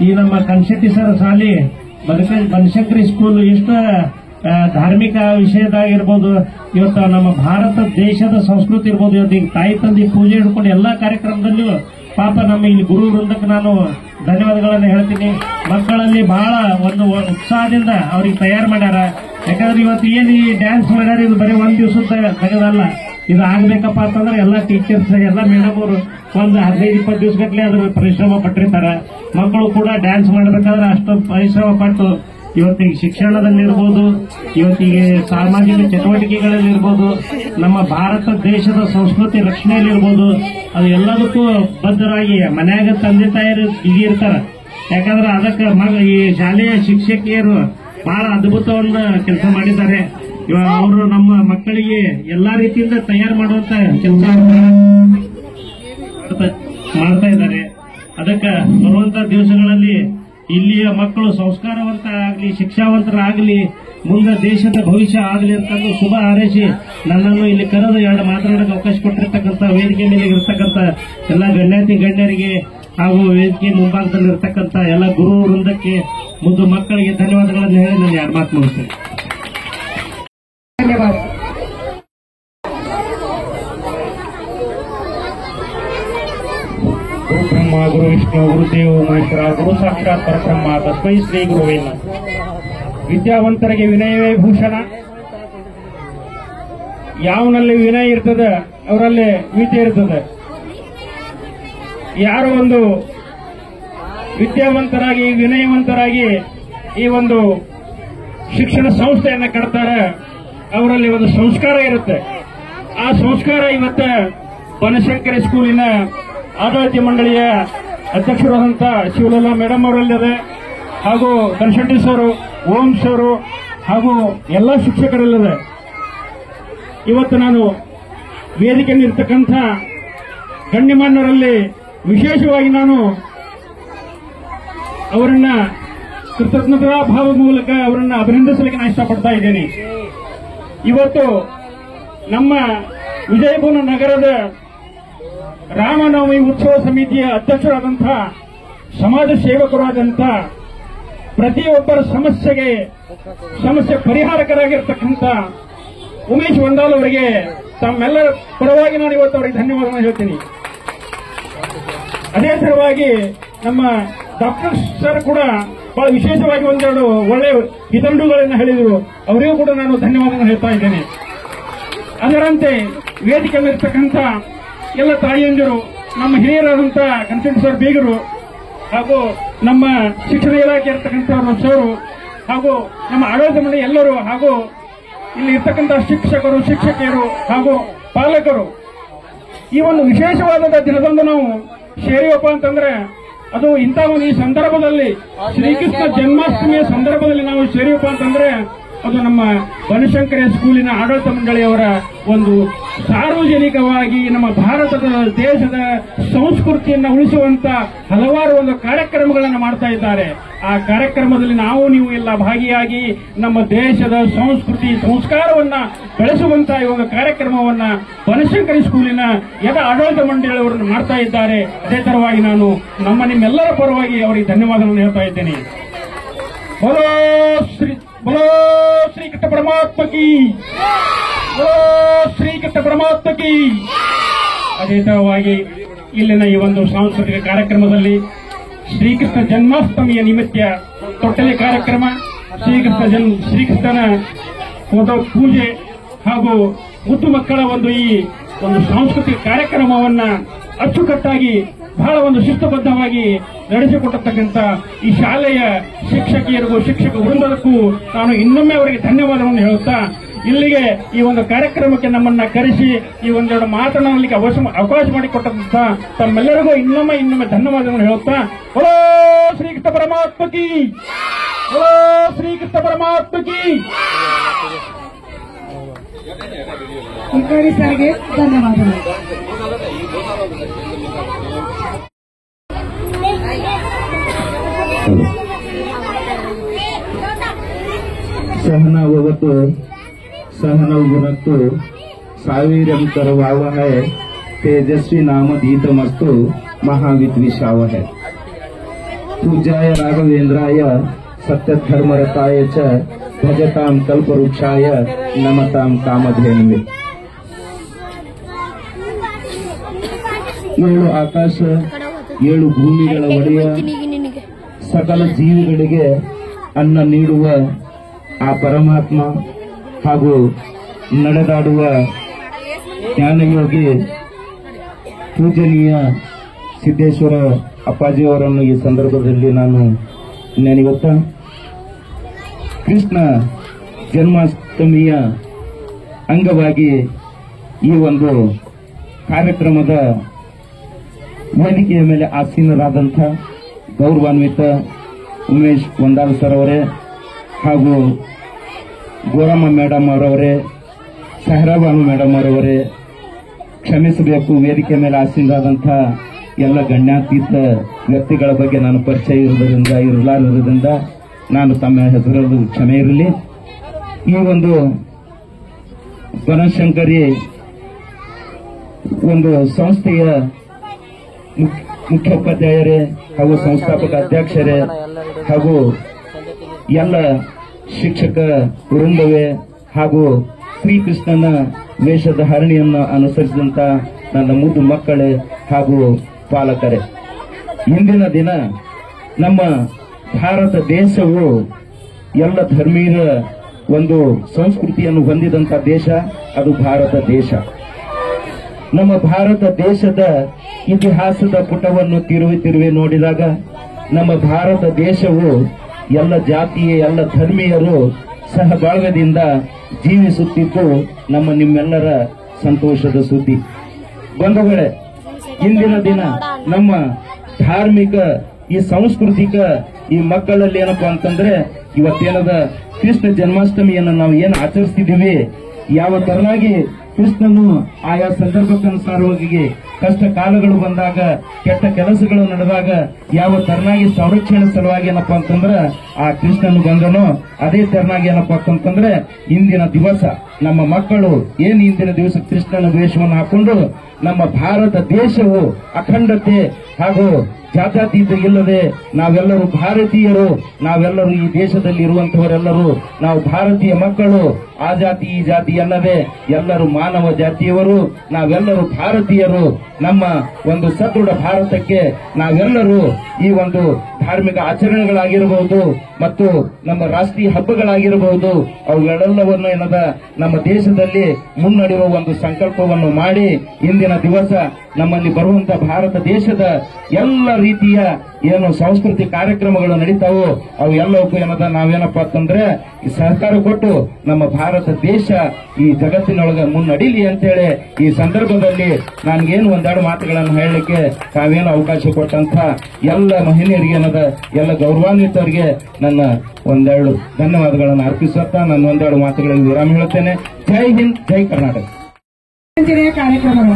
ಈ ನಮ್ಮ ಕನ್ಶೆಟ್ಟಿ ಸರ್ ಶಾಲಿ ಬನಶಂಕರಿ ಸ್ಕೂಲ್ ಎಷ್ಟು ಧಾರ್ಮಿಕ ವಿಷಯದಾಗಿರ್ಬೋದು, ಇವತ್ತು ನಮ್ಮ ಭಾರತ ದೇಶದ ಸಂಸ್ಕೃತಿ ಇರ್ಬೋದು, ಇವತ್ತು ಈಗ ತಾಯಿ ತಂದೆ ಪೂಜೆ ಹಿಡ್ಕೊಂಡು ಎಲ್ಲಾ ಕಾರ್ಯಕ್ರಮದಲ್ಲೂ ಪಾಪ ನಮ್ಮ ಇಲ್ಲಿ ಗುರು ವೃಂದಕ್ಕೆ ನಾನು ಧನ್ಯವಾದಗಳನ್ನು ಹೇಳ್ತೀನಿ. ಮಕ್ಕಳಲ್ಲಿ ಬಹಳ ಒಂದು ಉತ್ಸಾಹದಿಂದ ಅವ್ರಿಗೆ ತಯಾರು ಮಾಡ್ಯಾರ. ಯಾಕಂದ್ರೆ ಇವತ್ತು ಏನು ಈ ಡ್ಯಾನ್ಸ್ ಮಾಡ್ಯಾರ, ಇದು ಬರೀ ಒಂದ್ ದಿವಸದ ತೆಗೆದಲ್ಲ. ಇದು ಆಗ್ಬೇಕಪ್ಪ ಅಂತಂದ್ರೆ ಎಲ್ಲಾ ಟೀಚರ್ಸ್, ಎಲ್ಲಾ ಮೇಡಮ್ ಅವರು ಒಂದು 15-20 ದಿವಸಗಟ್ಟಲೆ ಅದ್ರ ಪರಿಶ್ರಮ ಪಟ್ಟಿರ್ತಾರ. ಮಕ್ಕಳು ಕೂಡ ಡ್ಯಾನ್ಸ್ ಮಾಡ್ಬೇಕಾದ್ರೆ ಅಷ್ಟು ಪರಿಶ್ರಮ ಪಟ್ಟು ಇವತ್ತಿಗೆ ಶಿಕ್ಷಣದಲ್ಲಿರ್ಬೋದು, ಇವತ್ತಿಗೆ ಸಾಮಾಜಿಕ ಚಟುವಟಿಕೆಗಳಲ್ಲಿರ್ಬೋದು, ನಮ್ಮ ಭಾರತ ದೇಶದ ಸಂಸ್ಕೃತಿ ರಕ್ಷಣೆಯಲ್ಲಿರ್ಬೋದು, ಅದು ಎಲ್ಲದಕ್ಕೂ ಬದ್ಧರಾಗಿ ಮನ್ಯಾಗ ತಂದೆ ತಾಯಿರು ಇರ್ತಾರ. ಯಾಕಂದ್ರೆ ಅದಕ್ಕೆ ಈ ಶಾಲೆಯ ಶಿಕ್ಷಕಿಯರು ಬಹಳ ಅದ್ಭುತವನ್ನ ಕೆಲಸ ಮಾಡಿದ್ದಾರೆ. ಇವಾಗ ಅವರು ನಮ್ಮ ಮಕ್ಕಳಿಗೆ ಎಲ್ಲಾ ರೀತಿಯಿಂದ ತಯಾರು ಮಾಡುವಂತ ಕೆಲಸ ಮಾಡ್ತಾ ಇದ್ದಾರೆ. ಅದಕ್ಕೆ ಬರುವಂತ ದಿವಸಗಳಲ್ಲಿ ಇಲ್ಲಿಯ ಮಕ್ಕಳು ಸಂಸ್ಕಾರವಂತರಾಗಲಿ, ಶಿಕ್ಷಾವಂತರಾಗಲಿ, ಮುಂದೆ ದೇಶದ ಭವಿಷ್ಯ ಆಗಲಿ ಅಂತಂದು ಶುಭ ಹಾರೈಸಿ ನನ್ನನ್ನು ಇಲ್ಲಿ ಕರೆದು ಎರಡು ಮಾತನಾಡಕ್ಕೆ ಅವಕಾಶ ಕೊಟ್ಟಿರ್ತಕ್ಕಂಥ ವೇದಿಕೆ ಮೇಲೆ ಇರತಕ್ಕಂಥ ಎಲ್ಲ ಗಣ್ಯರಿಗೆ ಹಾಗೂ ವೇದಿಕೆ ಮುಂಭಾಗದಲ್ಲಿರ್ತಕ್ಕಂಥ ಎಲ್ಲ ಗುರು ವೃಂದಕ್ಕೆ ಮುಂದೆ ಮಕ್ಕಳಿಗೆ ಧನ್ಯವಾದಗಳನ್ನು ಹೇಳಿ ನಾನು ಎರಡು ಮಾತು ಮುಗಿಸ್ತೇನೆ. ಧನ್ಯವಾದ. ಗುರು ಬ್ರಹ್ಮ ಗುರು ವಿಷ್ಣು ಗುರುದೇವ ಮಹೇಶ್ವರ ಗುರು ಸಾಕ್ಷಾತ್ ಪರಬ್ರಹ್ಮ ತಸ್ಮೈ ಶ್ರೀ ಗುರುವೇ ನಮಃ. ವಿದ್ಯಾವಂತರಿಗೆ ವಿನಯವೇ ಭೂಷಣ. ಯಾವನಲ್ಲಿ ವಿನಯ ಇರ್ತದೆ ಅವರಲ್ಲಿ ವಿದ್ಯೆ ಇರ್ತದೆ. ಯಾರು ಒಂದು ವಿದ್ಯಾವಂತರಾಗಿ ವಿನಯವಂತರಾಗಿ ಈ ಒಂದು ಶಿಕ್ಷಣ ಸಂಸ್ಥೆಯನ್ನು ಕಟ್ತಾರೆ ಅವರಲ್ಲಿ ಒಂದು ಸಂಸ್ಕಾರ ಇರುತ್ತೆ. ಆ ಸಂಸ್ಕಾರ ಇವತ್ತ ಬನಶಂಕರಿ ಸ್ಕೂಲಿನ ಆಡಳಿತ ಮಂಡಳಿಯ ಅಧ್ಯಕ್ಷರಾದಂಥ ಶಿವಲಲ್ಲಾ ಮೇಡಮ್ ಅವರಲ್ಲಿದೆ, ಹಾಗೂ ಕನ್ಸಲ್ಟೆನ್ಸ್ ಅವರು, ಓಮ್ಸ್ ಅವರು ಹಾಗೂ ಎಲ್ಲ ಶಿಕ್ಷಕರಲ್ಲಿದೆ. ಇವತ್ತು ನಾನು ವೇದಿಕೆಯಲ್ಲಿರ್ತಕ್ಕಂಥ ಗಣ್ಯಮಾನ್ಯರಲ್ಲಿ ವಿಶೇಷವಾಗಿ ನಾನು ಅವರನ್ನ ಕೃತಜ್ಞತಾ ಭಾವದ ಮೂಲಕ ಅವರನ್ನ ಅಭಿನಂದಿಸಲಿಕ್ಕೆ ನಾನು ಇಷ್ಟಪಡ್ತಾ ಇದ್ದೇನೆ. ಇವತ್ತು ನಮ್ಮ ವಿಜಯಪುರ ನಗರದ ರಾಮನವಮಿ ಉತ್ಸವ ಸಮಿತಿಯ ಅಧ್ಯಕ್ಷರಾದಂತಹ ಸಮಾಜ ಸೇವಕರಾದಂಥ ಪ್ರತಿಯೊಬ್ಬರ ಸಮಸ್ಯೆ ಪರಿಹಾರಕರಾಗಿರ್ತಕ್ಕಂಥ ಉಮೇಶ್ ವಂದಾಲ್ ಅವರಿಗೆ ತಮ್ಮೆಲ್ಲರ ಪರವಾಗಿ ನಾನು ಇವತ್ತು ಅವರಿಗೆ ಧನ್ಯವಾದವನ್ನು ಹೇಳ್ತೀನಿ. ಅದೇ ತರವಾಗಿ ನಮ್ಮ ಡಾಕ್ಟರ್ ಸರ್ ಕೂಡ ಬಹಳ ವಿಶೇಷವಾಗಿ ಒಂದೆರಡು ಒಳ್ಳೆಯ ಹಿತನುಡಿಗಳನ್ನು ಹೇಳಿದರು, ಅವರಿಗೂ ಕೂಡ ನಾನು ಧನ್ಯವಾದವನ್ನು ಹೇಳ್ತಾ ಇದ್ದೇನೆ. ಅದರಂತೆ ವೇದಿಕೆಯಲ್ಲಿರ್ತಕ್ಕಂಥ ಎಲ್ಲ ತಾಯಿಯಂದಿರು, ನಮ್ಮ ಹಿರಿಯರಾದಂಥ ಕನ್ಸಲ್ಟೆನ್ಸ್ ಸರ್ ಬೀಗರು, ಹಾಗೂ ನಮ್ಮ ಶಿಕ್ಷಣ ಇಲಾಖೆ ಇರತಕ್ಕಂಥವರು ಸರು, ಹಾಗೂ ನಮ್ಮ ಆಡಳಿತ ಮಂಡಳಿ ಎಲ್ಲರೂ, ಹಾಗೂ ಇಲ್ಲಿ ಇರ್ತಕ್ಕಂಥ ಶಿಕ್ಷಕರು, ಶಿಕ್ಷಕಿಯರು ಹಾಗೂ ಪಾಲಕರು, ಈ ಒಂದು ವಿಶೇಷವಾದ ದಿನದಂದು ನಾವು ಸೇರಿವಪ್ಪ ಅಂತಂದ್ರೆ ಅದು ಇಂಥ ಒಂದು ಈ ಸಂದರ್ಭದಲ್ಲಿ ಶ್ರೀಕೃಷ್ಣ ಜನ್ಮಾಷ್ಟಮಿಯ ಸಂದರ್ಭದಲ್ಲಿ ನಾವು ಸೇರಿವಪ್ಪ ಅಂತಂದ್ರೆ ಅದು ನಮ್ಮ ಬನಶಂಕರಿ ಸ್ಕೂಲಿನ ಆಡಳಿತ ಮಂಡಳಿಯವರ ಒಂದು ಸಾರ್ವಜನಿಕವಾಗಿ ನಮ್ಮ ಭಾರತದ ದೇಶದ ಸಂಸ್ಕೃತಿಯನ್ನು ಉಳಿಸುವಂತ ಹಲವಾರು ಒಂದು ಕಾರ್ಯಕ್ರಮಗಳನ್ನು ಮಾಡ್ತಾ ಇದ್ದಾರೆ. ಆ ಕಾರ್ಯಕ್ರಮದಲ್ಲಿ ನಾವು ನೀವು ಎಲ್ಲ ಭಾಗಿಯಾಗಿ ನಮ್ಮ ದೇಶದ ಸಂಸ್ಕೃತಿ ಸಂಸ್ಕಾರವನ್ನ ಬೆಳೆಸುವಂತ ಈ ಒಂದು ಕಾರ್ಯಕ್ರಮವನ್ನ ಬನಶಂಕರಿ ಸ್ಕೂಲಿನ ಎಲ್ಲ ಆಡಳಿತ ಮಂಡಳಿಯವರನ್ನು ಮಾಡ್ತಾ ಇದ್ದಾರೆ. ಅದೇ ತರವಾಗಿ ನಾನು ನಿಮ್ಮೆಲ್ಲರ ಪರವಾಗಿ ಅವರಿಗೆ ಧನ್ಯವಾದವನ್ನು ಹೇಳ್ತಾ ಇದ್ದೇನೆ. बोलो श्री कृष्ण परमात्मा की, बोलो ಶ್ರೀ ಕೃಷ್ಣ ಪರಮಾತ್ಮ ಕಿ. ಅದೇ ತರವಾಗಿ ಇಲ್ಲಿನ ಈ ಒಂದು ಸಾಂಸ್ಕೃತಿಕ ಕಾರ್ಯಕ್ರಮದಲ್ಲಿ ಶ್ರೀಕೃಷ್ಣ ಜನ್ಮಾಷ್ಟಮಿಯ ನಿಮಿತ್ತ ತೊಟ್ಟಲೆ ಕಾರ್ಯಕ್ರಮ, ಶ್ರೀಕೃಷ್ಣನ ಫೋಟೋ ಪೂಜೆ ಹಾಗೂ ಮುದ್ದು ಮಕ್ಕಳ ಒಂದು ಈ ಒಂದು ಸಾಂಸ್ಕೃತಿಕ ಕಾರ್ಯಕ್ರಮವನ್ನ ಅಚ್ಚುಕಟ್ಟಾಗಿ ಬಹಳ ಒಂದು ಶಿಸ್ತುಬದ್ಧವಾಗಿ ನಡೆಸಿಕೊಟ್ಟಿರ್ತಕ್ಕಂಥ ಈ ಶಾಲೆಯ ಶಿಕ್ಷಕಿಯರಿಗೂ ಶಿಕ್ಷಕ ವೃಂದಕ್ಕೂ ನಾನು ಇನ್ನೊಮ್ಮೆ ಅವರಿಗೆ ಧನ್ಯವಾದವನ್ನು ಹೇಳುತ್ತಾ ಇಲ್ಲಿಗೆ ಈ ಒಂದು ಕಾರ್ಯಕ್ರಮಕ್ಕೆ ನಮ್ಮನ್ನ ಕರೆಸಿ ಈ ಒಂದೆರಡು ಮಾತನಾಡಲಿಕ್ಕೆ ಅವಕಾಶ ಮಾಡಿಕೊಟ್ಟಂತ ತಮ್ಮೆಲ್ಲರಿಗೂ ಇನ್ನೊಮ್ಮೆ ಧನ್ಯವಾದವನ್ನು ಹೇಳುತ್ತಾ ಓ ಶ್ರೀಕೃಷ್ಣ ಪರಮಾತ್ಮ ಕಿ, ಓ ಶ್ರೀಕೃಷ್ಣ ಪರಮಾತ್ಮ ಕಿ. ಕುಲಕರ್ಣಿ ಸರ್ಗೆ ಧನ್ಯವಾದಗಳು. सहनावतु सहनौभुनक्तु सावीर्यं करवावहै तेजस्वी नाम धीतमस्तु महाविद्विषावहै. पूज्याय राघवेन्द्राय सत्यधर्मरताय च भजतां कल्पवृक्षाय नमतां कामधेनुवे. ಏಳು ಆಕಾಶ ಏಳು ಭೂಮಿಗಳ ಒಡೆಯ ಸಕಲ ಜೀವಿಗಳಿಗೆ ಅನ್ನ ನೀಡುವ ಆ ಪರಮಾತ್ಮ ಹಾಗೂ ನಡೆದಾಡುವ ಜ್ಞಾನಯೋಗಿ ಪೂಜನೀಯ ಸಿದ್ದೇಶ್ವರ ಅಪ್ಪಾಜಿಯವರನ್ನು ಈ ಸಂದರ್ಭದಲ್ಲಿ ನಾನು ನೆನೆಯುತ್ತಾ ಕೃಷ್ಣ ಜನ್ಮಾಷ್ಟಮಿಯ ಅಂಗವಾಗಿ ಈ ಒಂದು ಕಾರ್ಯಕ್ರಮದ ವೇದಿಕೆಯ ಮೇಲೆ ಆಸೀನರಾದಂಥ ಗೌರವಾನ್ವಿತ ಉಮೇಶ್ ವಂದಾಲ್ ಸರ್ ಅವರೇ ಹಾಗೂ ಗೋರಮ್ಮ ಮೇಡಮ್ ಅವರವರೇ, ಸಹರಾಬಾನು ಮೇಡಮ್ ಅವರವರೇ, ಕ್ಷಮಿಸಬೇಕು ವೇದಿಕೆ ಮೇಲೆ ಆಸೀನರಾದಂಥ ಎಲ್ಲ ಗಣ್ಯಾತೀತ ವ್ಯಕ್ತಿಗಳ ಬಗ್ಗೆ ನಾನು ಪರಿಚಯ ಇರಲಾರದ್ರಿಂದ ನಾನು ತಮ್ಮ ಹೆಸರಲ್ಲೂ ಕ್ಷಮೆ ಇರಲಿ. ಈ ಒಂದು ಬನಶಂಕರಿ ಒಂದು ಸಂಸ್ಥೆಯ ಮುಖ್ಯೋಪಾಧ್ಯಾಯರೇ ಹಾಗೂ ಸಂಸ್ಥಾಪಕ ಅಧ್ಯಕ್ಷರೇ ಹಾಗೂ ಎಲ್ಲ ಶಿಕ್ಷಕ ವೃಂದವೇ ಹಾಗೂ ಶ್ರೀಕೃಷ್ಣನ ವೇಷಧಾರಣೆಯನ್ನು ಅನುಸರಿಸಿದಂತ ನನ್ನ ಮುದ್ದು ಮಕ್ಕಳೇ ಹಾಗೂ ಪಾಲಕರೇ, ಇಂದಿನ ದಿನ ನಮ್ಮ ಭಾರತ ದೇಶವು ಎಲ್ಲ ಧರ್ಮೀಯರ ಒಂದು ಸಂಸ್ಕೃತಿಯನ್ನು ಹೊಂದಿದಂತ ದೇಶ, ಅದು ಭಾರತ ದೇಶ. ನಮ್ಮ ಭಾರತ ದೇಶದ ಇತಿಹಾಸದ ಪುಟವನ್ನು ತಿರುವಿ ನೋಡಿದಾಗ ನಮ್ಮ ಭಾರತ ದೇಶವು ಎಲ್ಲ ಜಾತಿಯ ಎಲ್ಲ ಧರ್ಮೀಯರು ಸಹಬಾಳ್ವೆದಿಂದ ಜೀವಿಸುತ್ತಿದ್ದು ನಿಮ್ಮೆಲ್ಲರ ಸಂತೋಷದ ಸುದ್ದಿ. ಬಂಧುಗಳೇ, ಇಂದಿನ ದಿನ ನಮ್ಮ ಧಾರ್ಮಿಕ ಈ ಸಾಂಸ್ಕೃತಿಕ ಈ ಮಕ್ಕಳಲ್ಲಿ ಏನಪ್ಪಾ ಅಂತಂದ್ರೆ ಇವತ್ತೇನದ ಕೃಷ್ಣ ಜನ್ಮಾಷ್ಟಮಿಯನ್ನು ನಾವು ಏನು ಆಚರಿಸ್ತಿದ್ದೀವಿ, ಯಾವ ತರನಾಗಿ ಕೃಷ್ಣನು ಆಯಾ ಸಂದರ್ಭಕ್ಕನುಸಾರವಾಗಿ ಕಷ್ಟ ಕಾಲಗಳು ಬಂದಾಗ ಕೆಟ್ಟ ಕೆಲಸಗಳು ನಡೆದಾಗ ಯಾವ ತರನಾಗಿ ಸಂರಕ್ಷಣೆ ಸಲುವಾಗಿ ಏನಪ್ಪಾ ಅಂತಂದ್ರೆ ಆ ಕೃಷ್ಣನು ಬಂದನೋ ಅದೇ ತರನಾಗಿ ಏನಪ್ಪಾ ಅಂತಂದ್ರೆ ಇಂದಿನ ದಿವಸ ನಮ್ಮ ಮಕ್ಕಳು ಏನು ಇಂದಿನ ದಿವಸ ಕೃಷ್ಣನ ವೇಷವನ್ನು ಹಾಕೊಂಡು ನಮ್ಮ ಭಾರತ ದೇಶವು ಅಖಂಡತೆ ಹಾಗೂ ಜಾತ್ಯತೀತ ಇಲ್ಲದೆ ನಾವೆಲ್ಲರೂ ಭಾರತೀಯರು, ನಾವೆಲ್ಲರೂ ಈ ದೇಶದಲ್ಲಿ ಇರುವಂತವರೆಲ್ಲರೂ ನಾವು ಭಾರತೀಯ ಮಕ್ಕಳು, ಆ ಜಾತಿ ಈ ಜಾತಿ ಅಲ್ಲದೆ ಎಲ್ಲರೂ ಮಾನವ ಜಾತಿಯವರು, ನಾವೆಲ್ಲರೂ ಭಾರತೀಯರು. ನಮ್ಮ ಒಂದು ಸದೃಢ ಭಾರತಕ್ಕೆ ನಾವೆಲ್ಲರೂ ಈ ಒಂದು ಧಾರ್ಮಿಕ ಆಚರಣೆಗಳಾಗಿರಬಹುದು ಮತ್ತು ನಮ್ಮ ರಾಷ್ಟ್ರೀಯ ಹಬ್ಬಗಳಾಗಿರಬಹುದು ಅವುಗಳೆಲ್ಲವನ್ನು ಏನದ ನಮ್ಮ ದೇಶದಲ್ಲಿ ಮುನ್ನಡೆಯುವ ಒಂದು ಸಂಕಲ್ಪವನ್ನು ಮಾಡಿ ಇಂದಿನ ದಿವಸ ನಮ್ಮಲ್ಲಿ ಬರುವಂತಹ ಭಾರತ ದೇಶದ ಎಲ್ಲ ರೀತಿಯ ಏನು ಸಾಂಸ್ಕೃತಿಕ ಕಾರ್ಯಕ್ರಮಗಳು ನಡೀತಾವೋ ಅವು ಎಲ್ಲವಕ್ಕೂ ಏನದ ನಾವೇನಪ್ಪಾ ಅಂತಂದ್ರೆ ಈ ಸಹಕಾರ ಕೊಟ್ಟು ನಮ್ಮ ಭಾರತ ದೇಶ ಈ ಜಗತ್ತಿನೊಳಗೆ ಮುನ್ನಡೀಲಿ ಅಂತೇಳಿ ಈ ಸಂದರ್ಭದಲ್ಲಿ ನನ್ಗೇನು ಒಂದೆರಡು ಮಾತುಗಳನ್ನು ಹೇಳಲಿಕ್ಕೆ ತಾವೇನು ಅವಕಾಶ ಕೊಟ್ಟಂತ ಎಲ್ಲ ಮಹಿಳೆಯರಿಗೆ ಏನದ ಎಲ್ಲ ಗೌರವಾನ್ವಿತರಿಗೆ ನನ್ನ ಒಂದೆರಡು ಧನ್ಯವಾದಗಳನ್ನು ಅರ್ಪಿಸುತ್ತಾ ನನ್ನ ಒಂದೆರಡು ಮಾತುಗಳಿಗೆ ವಿರಾಮ ಹೇಳುತ್ತೇನೆ. ಜೈ ಹಿಂದ್, ಜೈ ಕರ್ನಾಟಕ. ಕಾರ್ಯಕ್ರಮಗಳು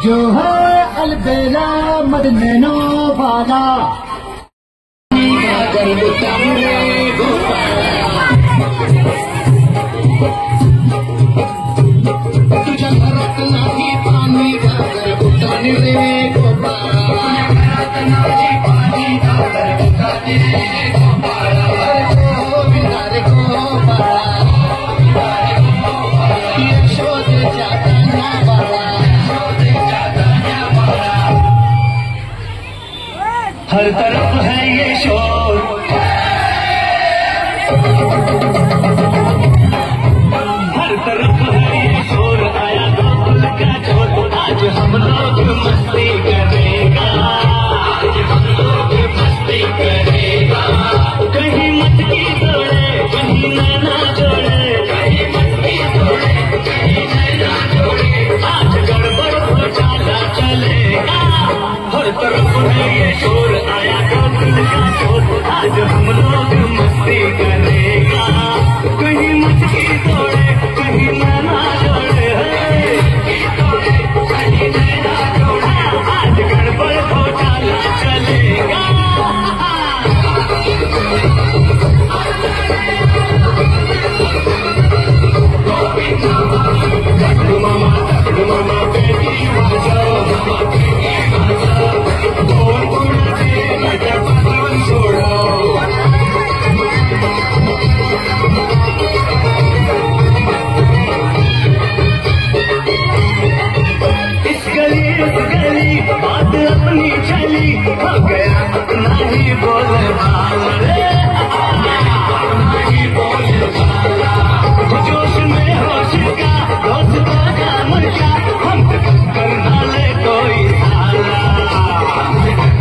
जो है अलबेला मदनैनो वाला पानी हर तरफ है ये शोर, हर तरफ है ये शोर, आया गोकुल का चोर, आज हम लोग मस्ती करेगा, आज हम लोग मस्ती करेगा। कहीं मत की दौड़े, कहीं नैना जोड़े, कहीं मत की दौड़े, कहीं नैना जोड़े, आज गड़बड़ घोटाला चलेगा। हर तरफ है ये शोर, आया गोकुल का चोर, आज हम लोग मस्ती करेगा। कहीं मत की दौड़े, कहीं नैना जोड़े, कहीं नैना जोड़े, आज गड़बड़ घोटाला चलेगा। इस गली बात अपनी चली, हो गया अपना ही बोले वाला, नहीं बोले वाला। जोश में होश का दोस्तों का मर्जा, हम करना ले कोई साला,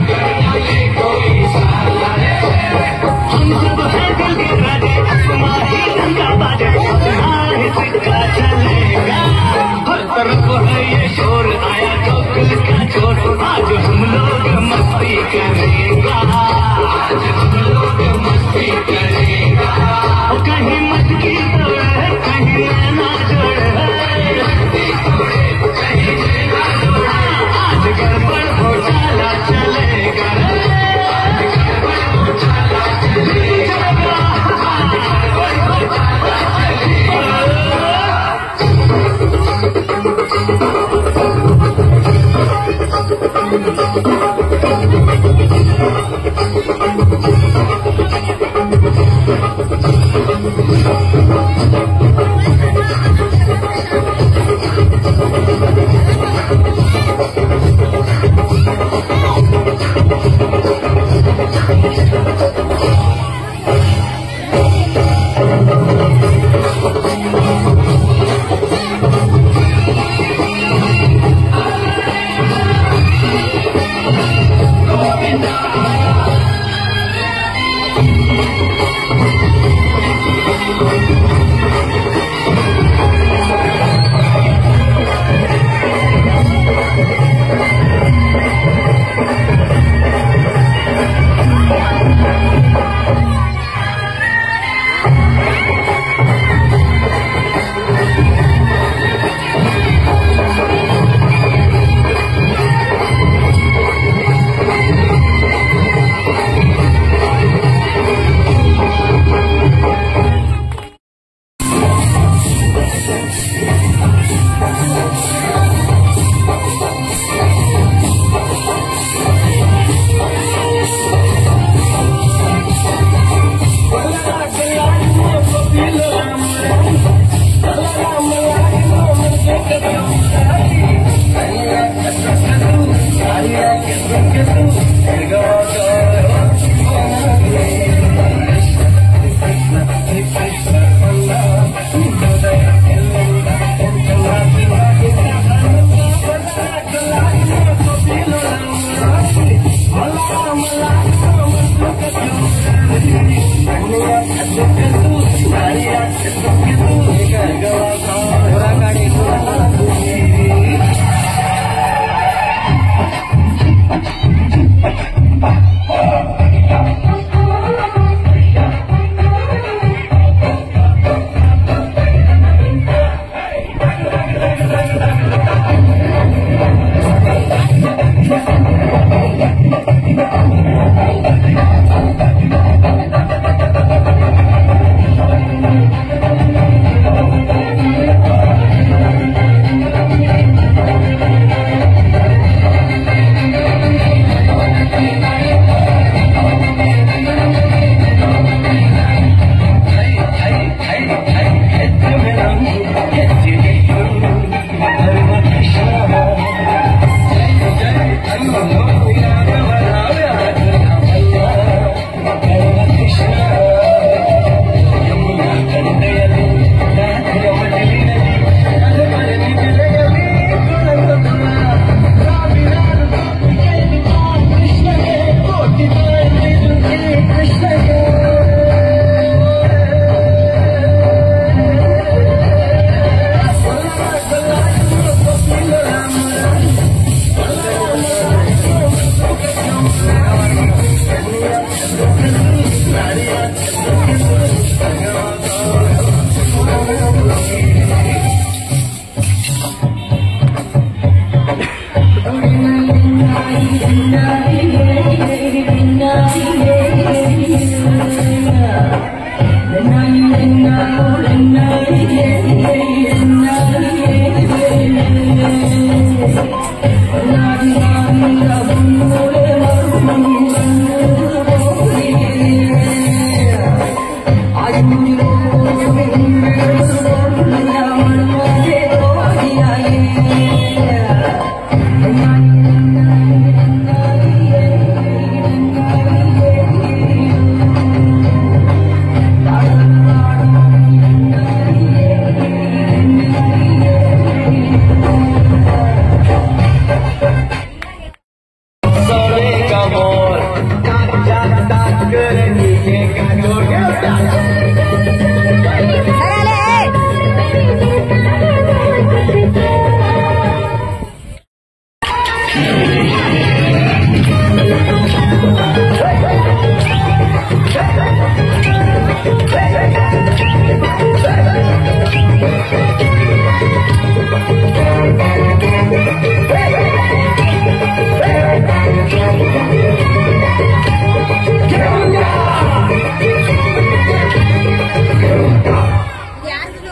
करना ले कोई साला। हम सब है दिल के राजे, तुम्हारी डंका बाजे, तुम्हारी सिक्का चलेगा। हर तरफ है ये शोर, आया गोकुल का चोर, आज हम लोग मस्ती करेगा, आज हम लोग मस्ती करेगा। कहीं मत की दौड़े, कहीं नैना जोड़े, कहीं नैना जोड़े, आज गड़बड़ घोटाला चलेगा, गड़बड़ घोटाला चलेगा, गड़बड़ घोटाला चलेगा।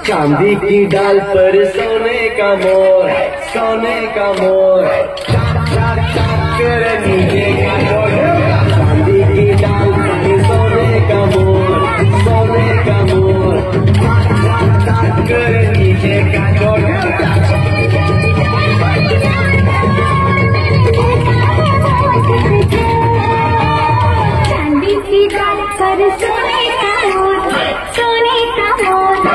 चांदी की डाल पर सोने का मोर, सोने का मोर, कर नीचे का डोर। चांदी की डाल पर सोने का मोर, सोने का मोर, कर नीचे का डोर। चांदी की डाल पर सोने का मोर, सोने का मोर।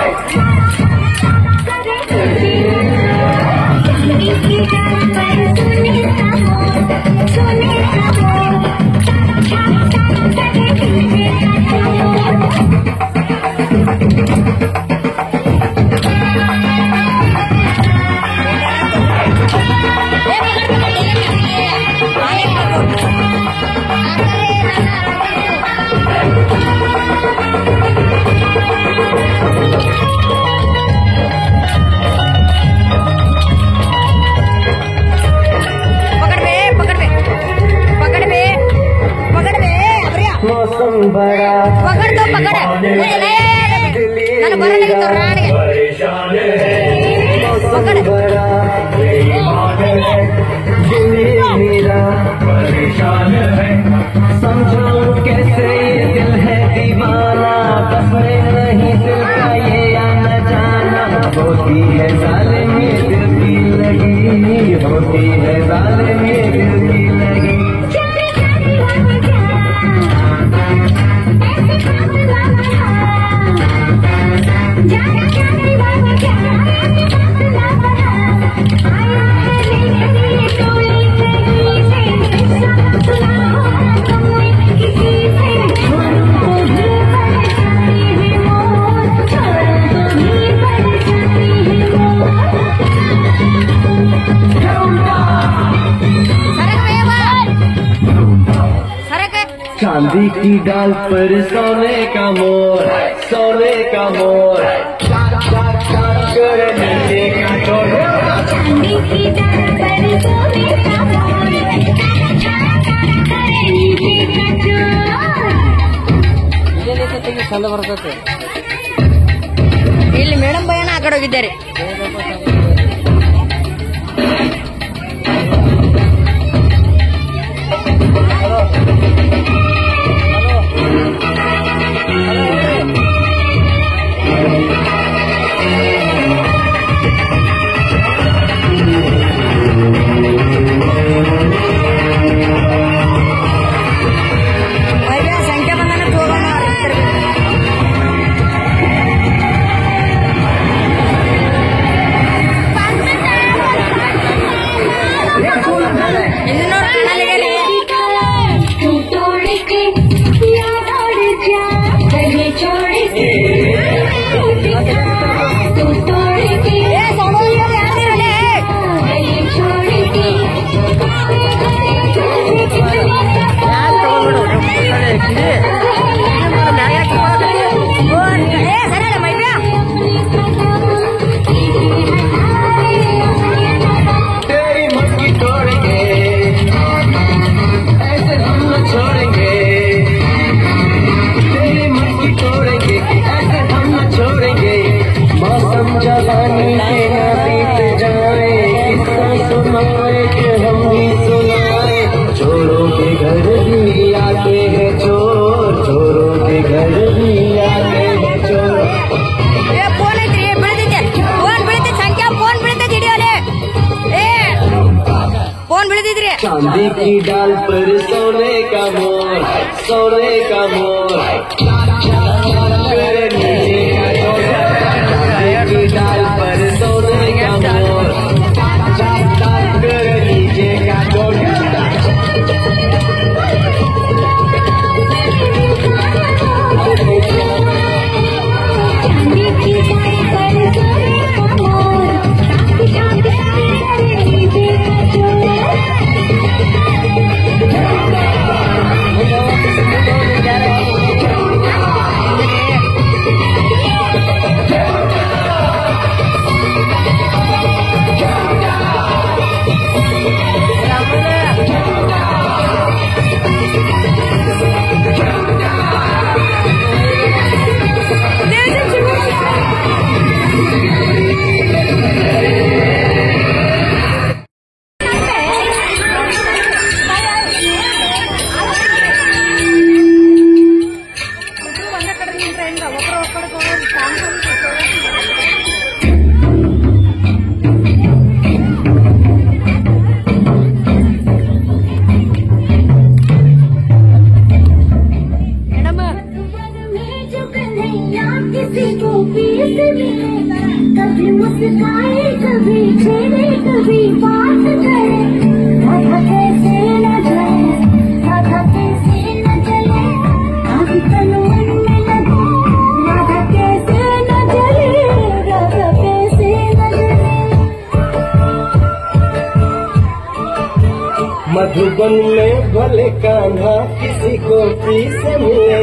पकड़ दो पकड़ परेशान है समझो कैसे ये दिल है दीवाना, बस में नहीं दिल का ये आना जाना। होती है जालिमी दिल की लगी, होती है जालिमी दिल की लगी। चांदी की डाल पर सोने का मोर, सोने का मोर, कर नीचे का डोर। चांदी की डाल पर सोने का मोर, कर नीचे का डोर। ಚಂದ ಬರ್ತೈತೆ ಇಲ್ಲಿ ಮೇಡಮ್ ಭಯನ ಆ ಕಡೆ ಹೋಗಿದ್ದಾರೆ. ಸಂಖ್ಯೆ ಬಂದ ಹೋಗೋಣ. चांदी की डाल पर सोने का मोर, सोने का मोर, तेरे नीचे का डोरा। चांदी की डाल पर सोने का मोर, तेरे नीचे का डोरा। कभी मुस्काए कभी छेड़े कभी बात करे, राधा कैसे न जाए, राधा कैसे न चले, आदि तन मन में लगे, राधा कैसे न चले, राधा कैसे न चले। मधुबन में भले कान्हा किसी को पीस मिले,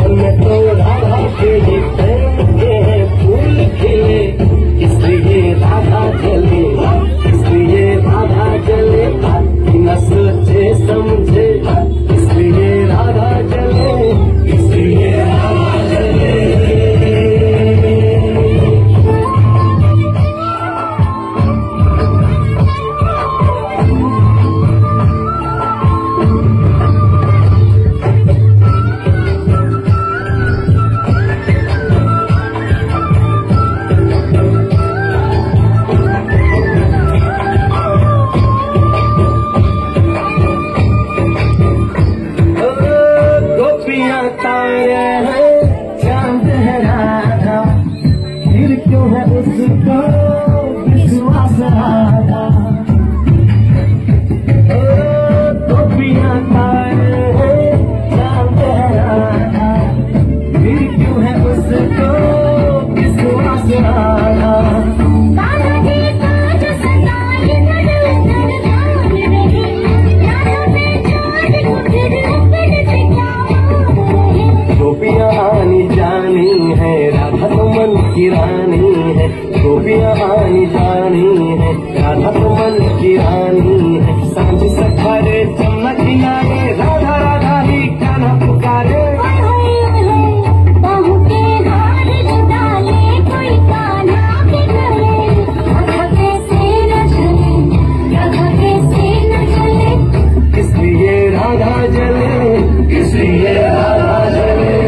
उनमें तो राधा के ही प्रेम के फूल खिले। इसलिए राधा जले, इसलिए राधा जले, न सोचे समझे, इसलिए राधा जले, इसलिए राधा जले। गोपियाँ आनी जानी है, राधा तो मन की रानी है। सांझ सखारे चमन किनारे, राधा राधा ही कान्हा पुकारे। बाहों के हार डाले कोई कान्हा के गले, राधा कैसे न चले, राधा कैसे न चले। इसलिए राधा जले, इसलिए राधा जले।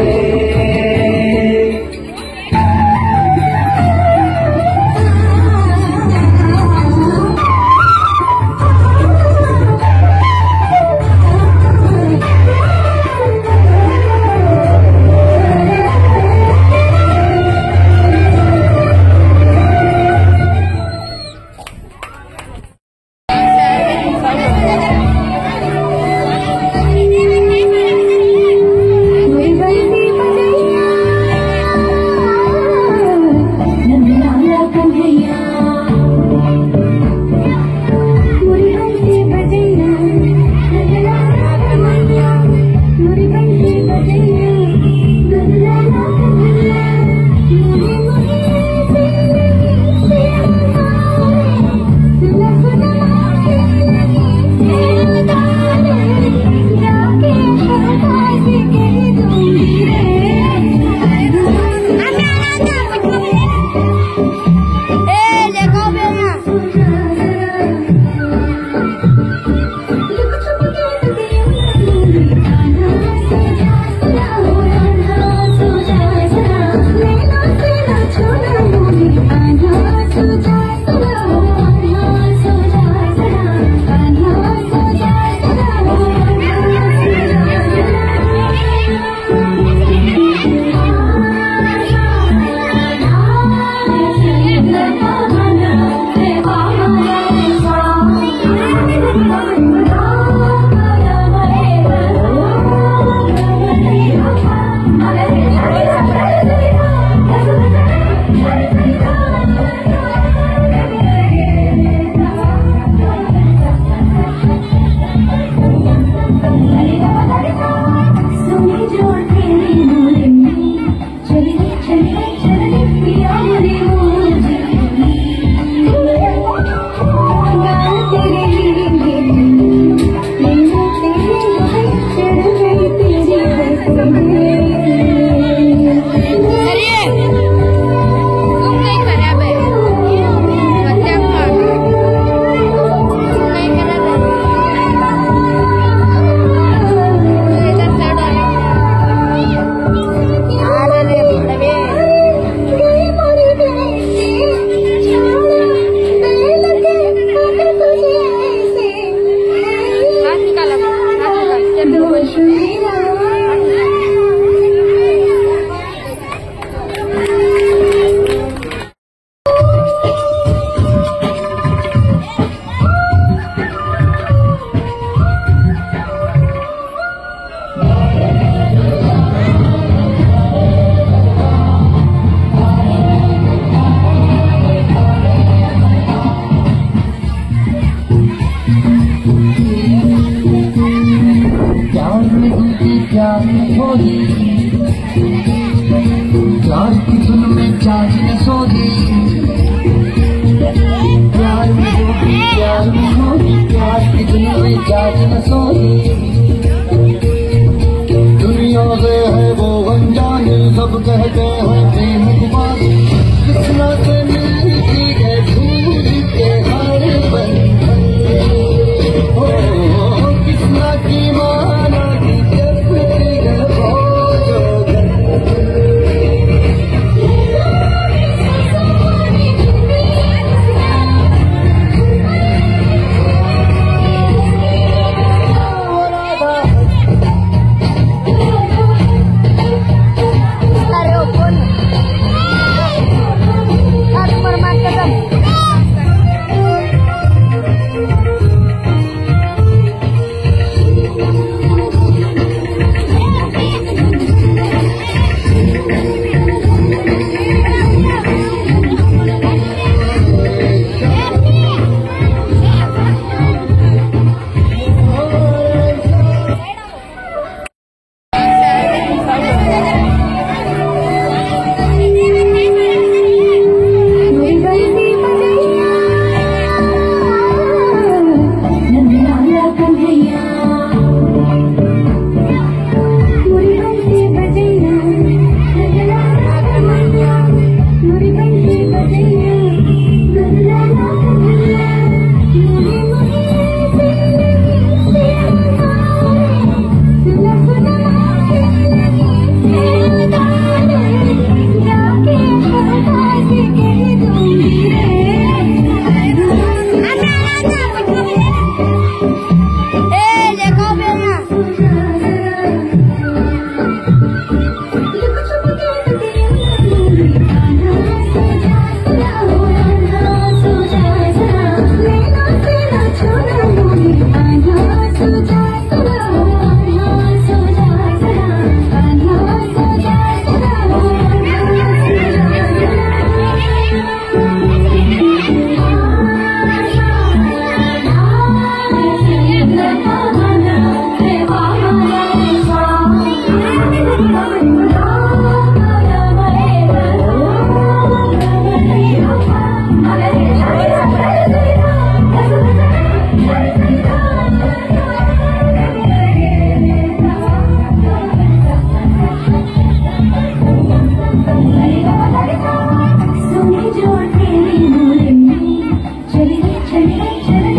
सोही, प्यार की धुन में जाग न सोही, प्यार में होगी प्यार में होगी, प्यार की धुन में जाग न सोही। दुनिया से है वो अनजाने, सब कहते हैं प्रेम कुमारी, कितना से मिलती है झूठ के हर बंधन, ओ कितना की माना की जपती है वो जोगन। चलिए चलिए चलिए